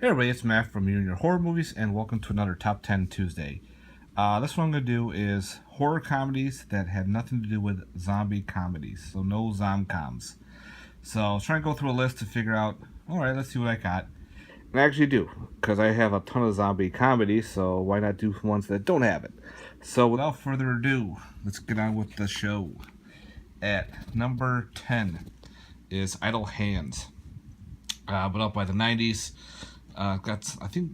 Hey everybody, it's Matt from You and Your Horror Movies, and welcome to another Top 10 Tuesday. This one I'm going to do is horror comedies that have nothing to do with zombie comedies, so no Zomcoms. So I was trying to go through a list to figure out, alright, let's see what I got. And I actually do, because I have a ton of zombie comedies, so why not do ones that don't have it? So without further ado, let's get on with the show. At number 10 is Idle Hands. But up by the 90s. Got, I think,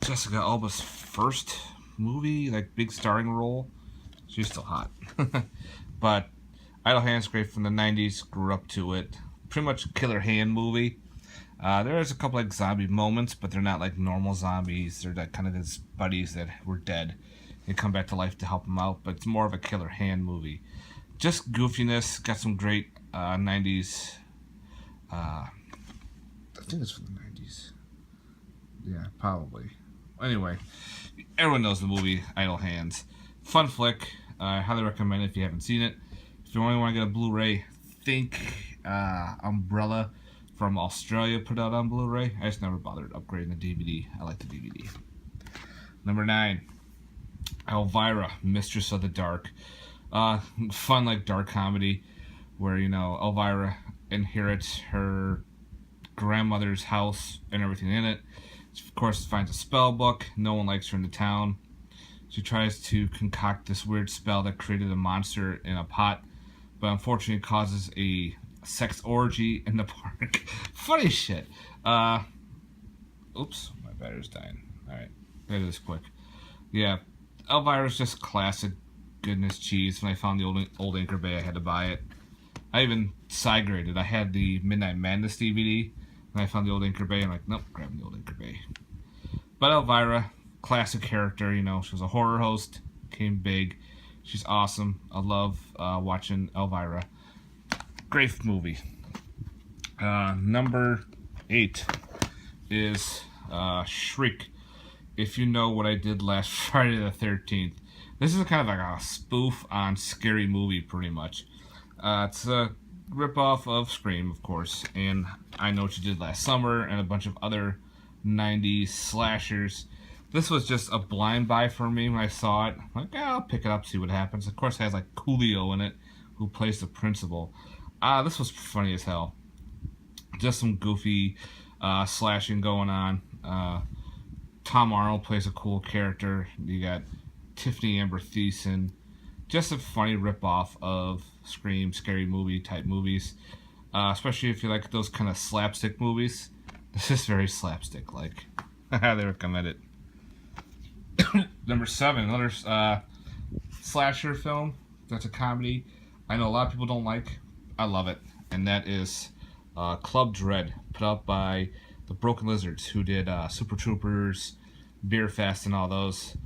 Jessica Alba's first movie, like big starring role. She's still hot. But Idle Hands, great from the 90s, grew up to it. Pretty much a killer hand movie. There's a couple like zombie moments, but they're not like normal zombies. They're like kind of his buddies that were dead and come back to life to help him out. But it's more of a killer hand movie. Just goofiness, got some great 90s. I think it's from the 90s. Yeah, probably. Anyway, everyone knows the movie Idle Hands. Fun flick. I highly recommend it if you haven't seen it. If you only want to get a Blu-ray, think Umbrella from Australia put out on Blu-ray. I just never bothered upgrading the DVD. I like the DVD. Number 9, Elvira, Mistress of the Dark. Fun, like, dark comedy where, you know, Elvira inherits her grandmother's house and everything in it. She, of course, finds a spell book. No one likes her in the town. She tries to concoct this weird spell that created a monster in a pot, but unfortunately causes a sex orgy in the park. Funny shit. Oops, my battery's dying. Alright, that is quick. Yeah, Elvira's just classic goodness cheese. When I found the old Anchor Bay, I had to buy it. I even side graded. I had the Midnight Madness DVD, and I found the old Anchor Bay. I'm like, nope, grab the old Anchor Bay. But Elvira, classic character, you know, she was a horror host, came big. She's awesome. I love watching Elvira. Great movie. Number 8 is Shriek. If you know what I did last Friday the 13th. This is kind of like a spoof on Scary Movie, pretty much. It's a ripoff of Scream, of course, and I Know What You Did Last Summer, and a bunch of other 90s slashers. This was just a blind buy for me when I saw it. I'm like, yeah, I'll pick it up, see what happens. Of course, it has like Coolio in it, who plays the principal. This was funny as hell. Just some goofy slashing going on. Tom Arnold plays a cool character. You got Tiffany Amber Thiessen. Just a funny ripoff of Scream, Scary Movie type movies. Especially if you like those kind of slapstick movies. This is very slapstick-like. I highly recommend it. Number 7, another slasher film. That's a comedy. I know a lot of people don't like. I love it. And that is Club Dread, put out by the Broken Lizards, who did Super Troopers, Beer Fest, and all those.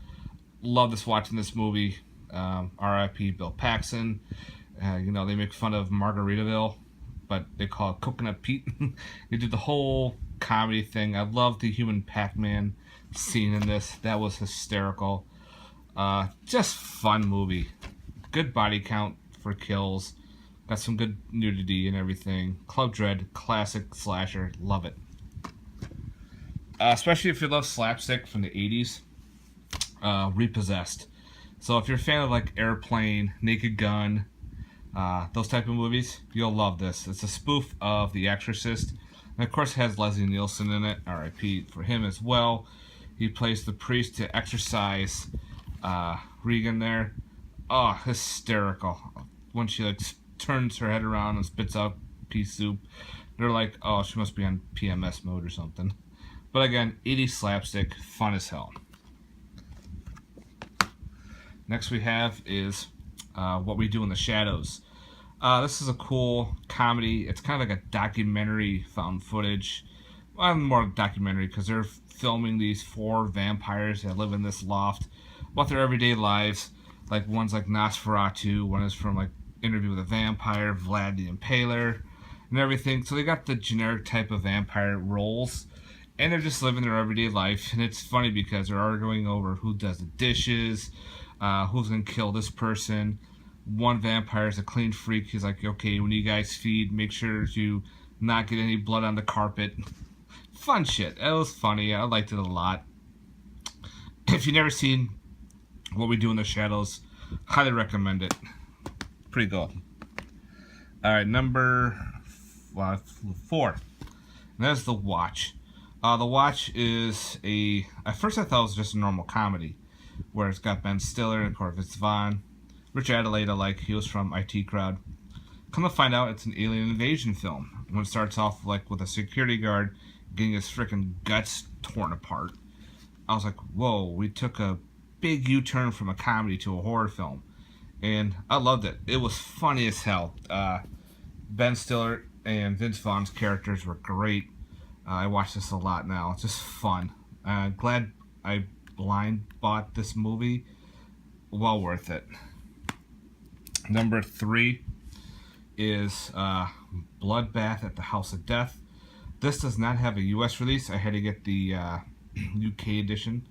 Love watching this movie. R.I.P. Bill Paxton. You know, they make fun of Margaritaville, but they call it Coconut Pete. They did the whole comedy thing. I love the human Pac-Man scene in this. That was hysterical. Just fun movie. Good body count for kills. Got some good nudity and everything. Club Dread, classic slasher. Love it. Especially if you love slapstick from the 80s. Repossessed. So if you're a fan of like Airplane, Naked Gun, those type of movies, you'll love this. It's a spoof of The Exorcist. And of course it has Leslie Nielsen in it. R.I.P. for him as well. He plays the priest to exorcise Regan there. Oh, hysterical. When she like turns her head around and spits out pea soup, they're like, oh, she must be on PMS mode or something. But again, 80s slapstick, fun as hell. Next we have is What We Do in the Shadows. This is a cool comedy. It's kind of like a documentary found footage. Well, more documentary because they're filming these 4 vampires that live in this loft about their everyday lives. Like one's like Nosferatu, one is from like Interview with a Vampire, Vlad the Impaler, and everything. So they got the generic type of vampire roles, and they're just living their everyday life. And it's funny because they're arguing over who does the dishes, who's gonna kill this person. One vampire is a clean freak. He's like, okay, when you guys feed, make sure to not get any blood on the carpet. fun shit. It was funny. I liked it a lot. If you've never seen What We Do in the Shadows, highly recommend it. Pretty good. All right, number 4. And that's The Watch. The Watch is at first I thought it was just a normal comedy, where it's got Ben Stiller and of course Vince Vaughn, Rich Adelaide, like he was from IT Crowd. Come to find out, it's an alien invasion film. When it starts off like with a security guard getting his freaking guts torn apart, I was like, whoa, we took a big U-turn from a comedy to a horror film. And I loved it. It was funny as hell. Ben Stiller and Vince Vaughn's characters were great. I watch this a lot now. It's just fun. Glad I blind bought this movie. Well worth it. Number 3 is Bloodbath at the House of Death. This does not have a US release. I had to get the UK edition.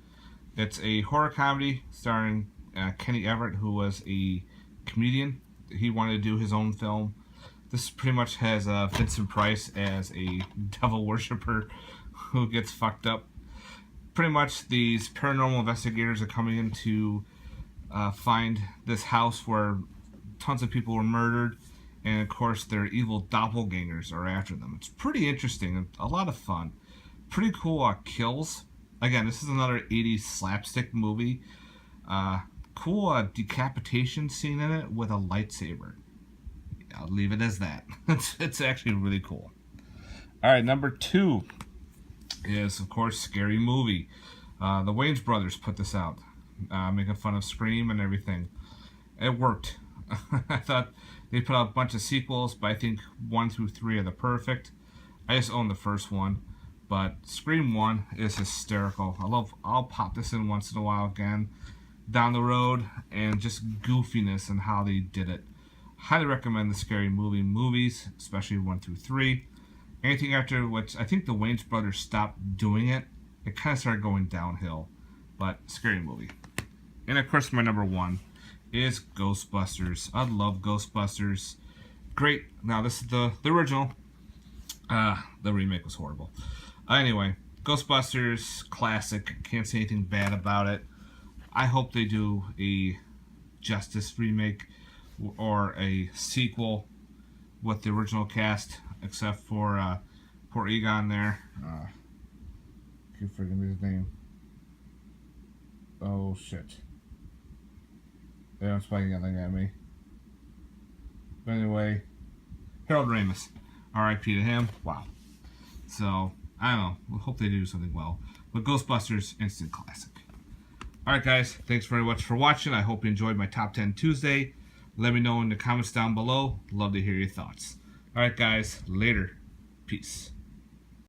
It's a horror comedy starring Kenny Everett, who was a comedian. He wanted to do his own film. This pretty much has Vincent Price as a devil worshiper who gets fucked up. Pretty much these paranormal investigators are coming in to find this house where tons of people were murdered, and of course their evil doppelgangers are after them. It's pretty interesting and a lot of fun. Pretty cool kills. Again, this is another 80s slapstick movie. Cool decapitation scene in it with a lightsaber. I'll leave it as that. It's actually really cool. Alright, number 2 is, of course, Scary Movie. The Wayans brothers put this out, making fun of Scream and everything. It worked. I thought they put out a bunch of sequels, but I think 1 through 3 are the perfect. I just own the first one, but Scream 1 is hysterical. I'll pop this in once in a while again, down the road, and just goofiness and how they did it. Highly recommend the Scary Movie movies, especially 1 through 3. Anything after which I think the Wayans brothers stopped doing it, it kind of started going downhill. But Scary Movie. And of course my number 1 is Ghostbusters. I love Ghostbusters. Great. Now this is the original. The remake was horrible. Anyway, Ghostbusters, classic. Can't say anything bad about it. I hope they do a Justice remake or a sequel with the original cast, except for poor Egon there. Keep forgetting his name. Oh shit. They don't spike anything at me. But anyway, Harold Ramis. R.I.P. to him. Wow. So, I don't know. We hope they do something well. But Ghostbusters, instant classic. Alright guys, thanks very much for watching. I hope you enjoyed my Top 10 Tuesday. Let me know in the comments down below. Love to hear your thoughts. Alright guys, later. Peace.